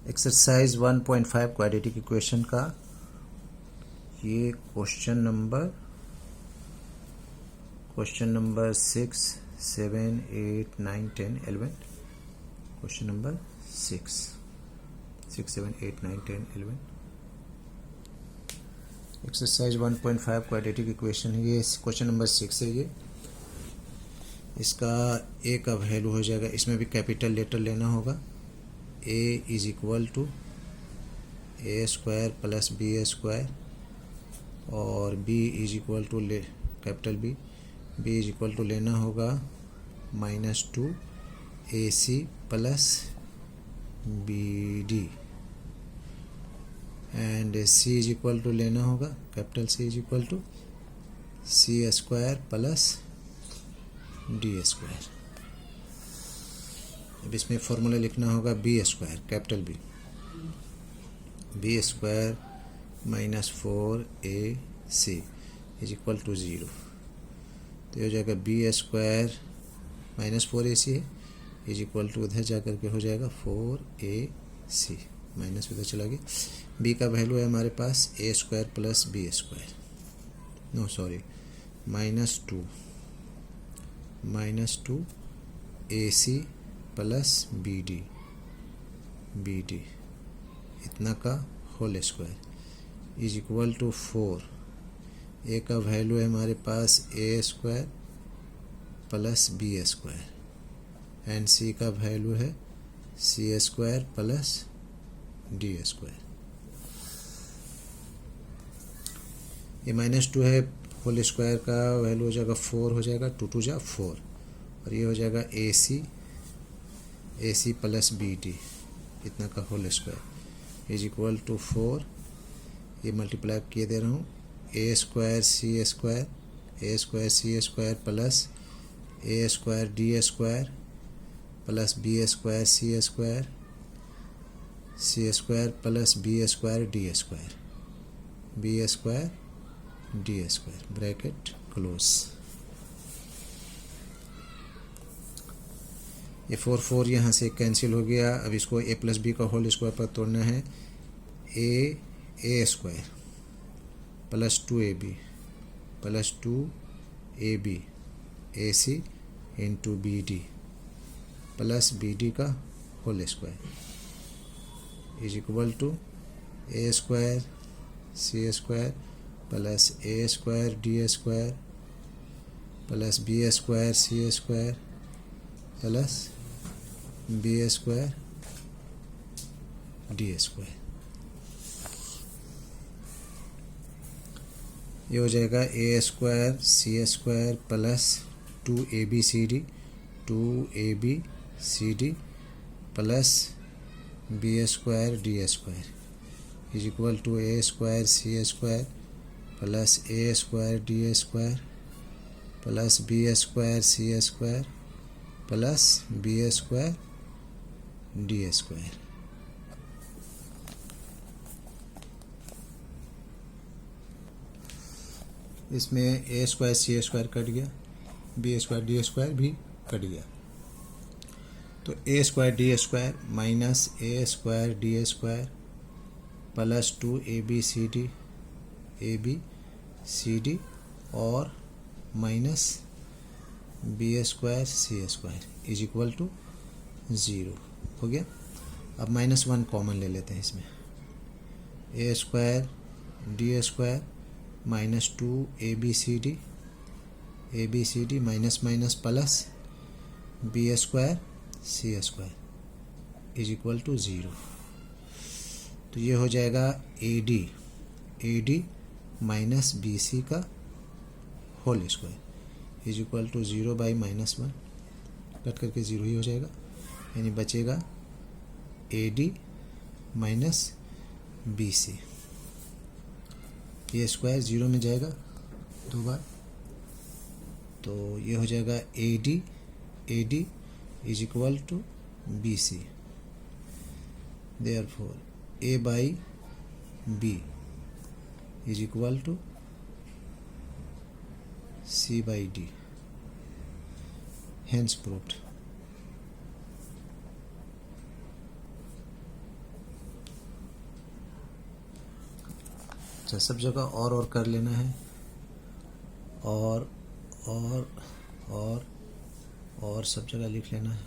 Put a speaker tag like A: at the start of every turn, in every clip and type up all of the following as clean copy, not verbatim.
A: Exercise 1.5 quadratic equation का ये question number 6, 7, 8, 9, 10, 11। Question number 6, 7, 8, 9, 10, 11। Exercise 1.5 quadratic equation है। ये क्वेश्चन नंबर 6 है। ये इसका ए का वैल्यू हो जाएगा, इसमें भी कैपिटल लेटर लेना होगा। A is equal to A square plus B square, और B is equal to capital B is equal to लेना होगा -2 AC plus BD, and C is equal to लेना होगा capital C is equal to C square plus D square. अब इसमें formula लिखना होगा B square capital B square -4AC is equal to 0। तो हो जाएगा बी स्क्वायर -4AC है इज इक्वल टू उधर जा करके हो जाएगा 4AC, माइनस उधर चला गया। बी का वैल्यू है हमारे पास A square plus B square, no sorry -2 AC plus BD इतना का whole square is equal to 4। A का वैल्यू है हमारे पास A square plus B square, and C का वैल्यू है C square plus D square. ये -2 है, होल स्क्वायर का वैल्यू हो जाएगा 4 हो जाएगा, 2 2 जा 4, और ये हो जाएगा AC प्लस BD इतना का whole square is equal to 4। ये मल्टीप्लाई किए दे रहा हूँ, A square C square plus A square D square plus B square C square plus B square D square, bracket close. ये 4 यहाँ से कैंसिल हो गया। अब इसको a प्लस बी का होल स्क्वायर पर तोड़ना है। A square plus 2AB plus 2AB AC into BD plus BD का whole square is equal to A square C square plus A square D square plus B square C square plus B square D square. ये हो जाएगा A square C square plus 2ABCD plus B square D square is equal to A square C square plus A square D square plus B square C square plus B square D square. इसमें A square C square cut गया, B square D square भी cut गया, तो A square D square minus A square D square plus 2ABCD और minus B square C square is equal to 0 हो गया। अब -1 common ले लेते हैं इसमें, A square D square -2ABCD minus plus B square C square is equal to 0। तो ये हो जाएगा AD माइनस BC का whole square is equal to 0 by -1, cut करके 0 ही हो जाएगा, यानी बचेगा AD माइनस BC। ये स्क्वायर 0 में जाएगा 2 बार, तो ये हो जाएगा AD is equal to BC, therefore A by B is equal to C by D, hence proved. अच्छा, सब जगह और कर लेना है, और और सब जगह लिख लेना है,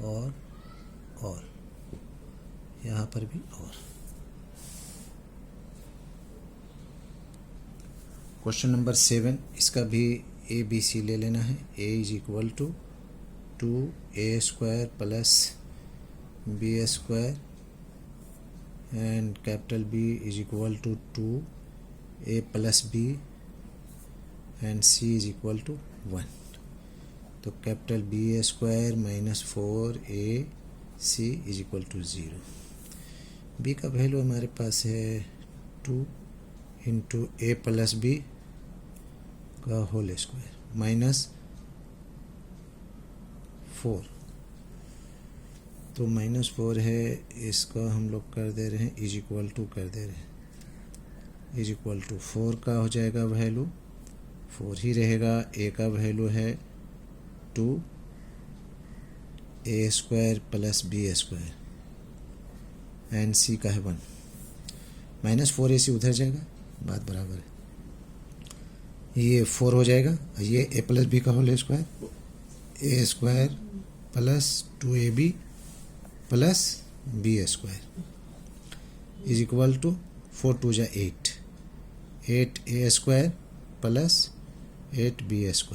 A: और यहाँ पर भी और। क्वेश्चन नंबर 7, इसका भी ए बी सी ले लेना है। A is equal to 2a² plus b² and capital B is equal to 2a plus b and c is equal to 1। तो capital B² minus 4ac is equal to 0। b का value हमारे पास है 2 into a plus b का whole square minus 4। तो minus 4 है, इसका हम लोग कर दे रहे हैं इज इक्वल टू कर दे रहे हैं इज इक्वल टू 4 का हो जाएगा वैल्यू 4 ही रहेगा। a का वैल्यू है 2a² plus b² and c का है 1। माइनस 4ac उधर जाएगा, बात बराबर है, ये 4 हो जाएगा। ये a प्लस बी का whole square a² plus 2ab plus b² is equal to 4 2 जा 8 8a² प्लस 8b²।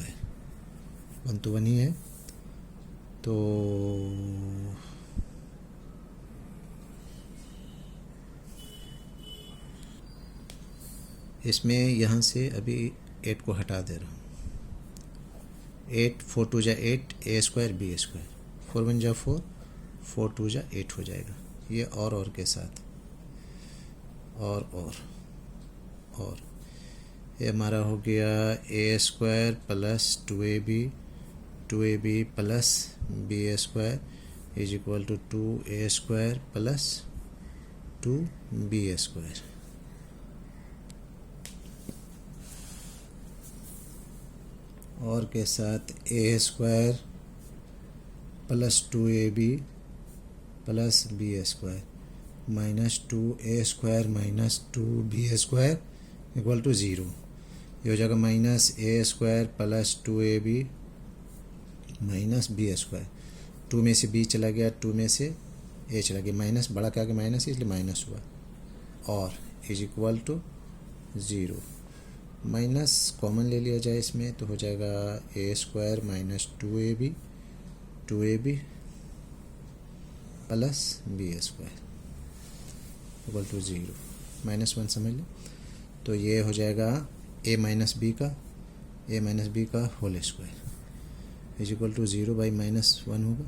A: 1 तो 1 ही है, तो इसमें यहाँ से अभी 8 को हटा दे रहा हूँ। 8 4 2 जा 8 a² b², 4 1 जा 4 4 2 जा 8 हो जाएगा। ये और के साथ और ये हमारा हो गया a² plus 2ab plus b² is equal to 2a² plus 2b²। और के साथ a² plus 2ab plus b² minus 2a² minus 2b² equal to 0। ये हो जाएगा minus a² plus 2ab minus b²। 2 में से b चला गया, 2 में से a चला गया, माइनस बड़ा क्या गया माइनस, इसलिए माइनस हुआ, और is equal to 0। Minus common ले लिया जाए इसमें तो हो जाएगा a² minus 2ab plus b² equal to 0। Minus 1 समझ लें, तो ये हो जाएगा a माइनस बी का whole square is equal to 0 by minus 1 होगा।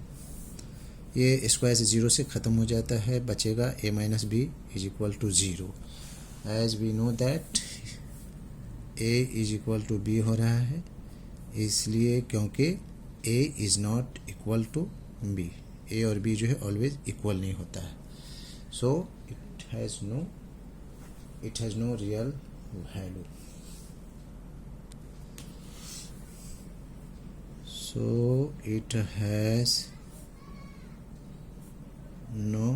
A: ये स्क्वायर से 0 से ख़त्म हो जाता है, बचेगा a minus B is equal to 0। As we know that a is equal to b हो रहा है, इसलिए क्योंकि a is not equal to b। a और b जो है ऑलवेज इक्वल नहीं होता है, so it has no real value. So it has no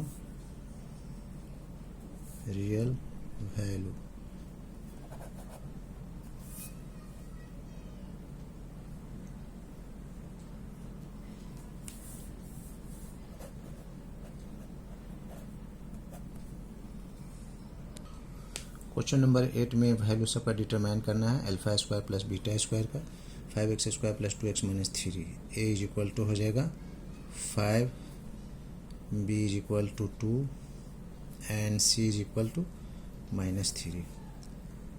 A: real value। Question number 8 में वैल्यू सबका डिटरमाइन करना है। α² प्लस β² का 5x² plus 2x minus 3। a is equal to हो जाएगा 5, b is equal to 2 and c is equal to minus 3।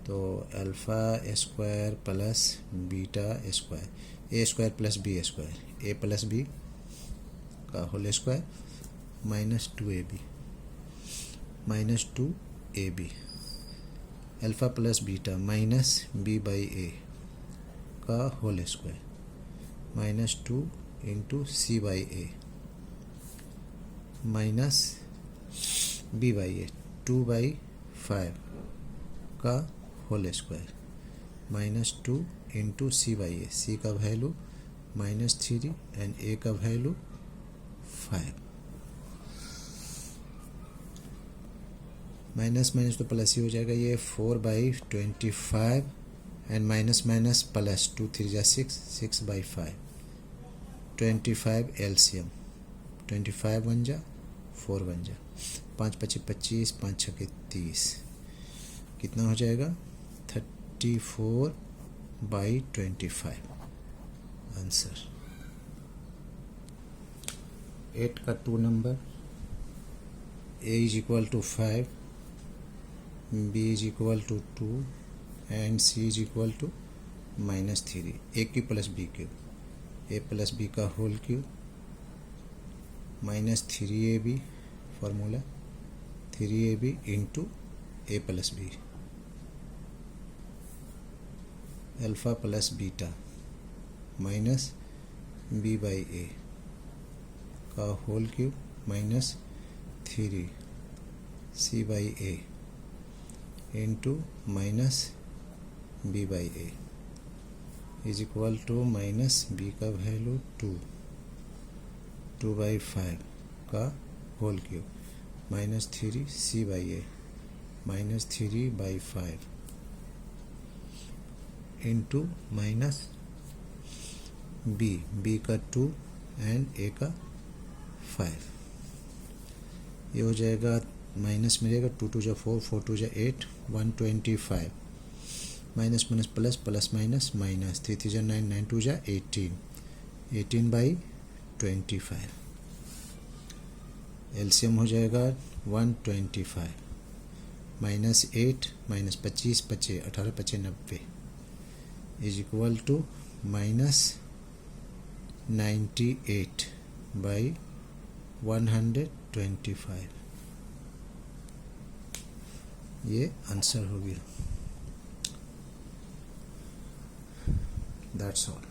A: तो α² plus β², a² plus b² a plus b का whole square minus 2ab minus 2ab alpha plus beta minus b by a का whole square minus 2 into c by a minus b by a 2/5 का whole square minus 2 into c by a। c का value -3 and a का value 5 minus minus तो plus ही हो जाएगा, ये 4/25 and minus minus plus, 2 3 जा 6, 6/5, 25 LCM, 25 बन जा 4 बन जा, 5 5 25, 5 6 30, कितना हो जाएगा 34/25 आंसर। 8 का 2 number, a is equal to 5, b is equal to 2 and c is equal to -3, a cube plus b cube, a plus b का whole cube -3ab formula, 3ab into a plus b, alpha plus beta minus b/a का whole cube -3 c/a into minus b/a is equal to minus b का value 2/5 का whole cube -3 c/a -3/5 into minus b का 2 and a का 5, ये हो जाएगा minus में रहेगा 2 2 जा 4, 4 2 जा 8, 125 minus minus plus, plus minus minus, 3 3 जा 9, 9 2 जा 18, 18/25, एलसीएम हो जाएगा 125 -8 -25 25, 18 25 90 इज इक्वल टू -98/125, ये आंसर हो गया। That's all.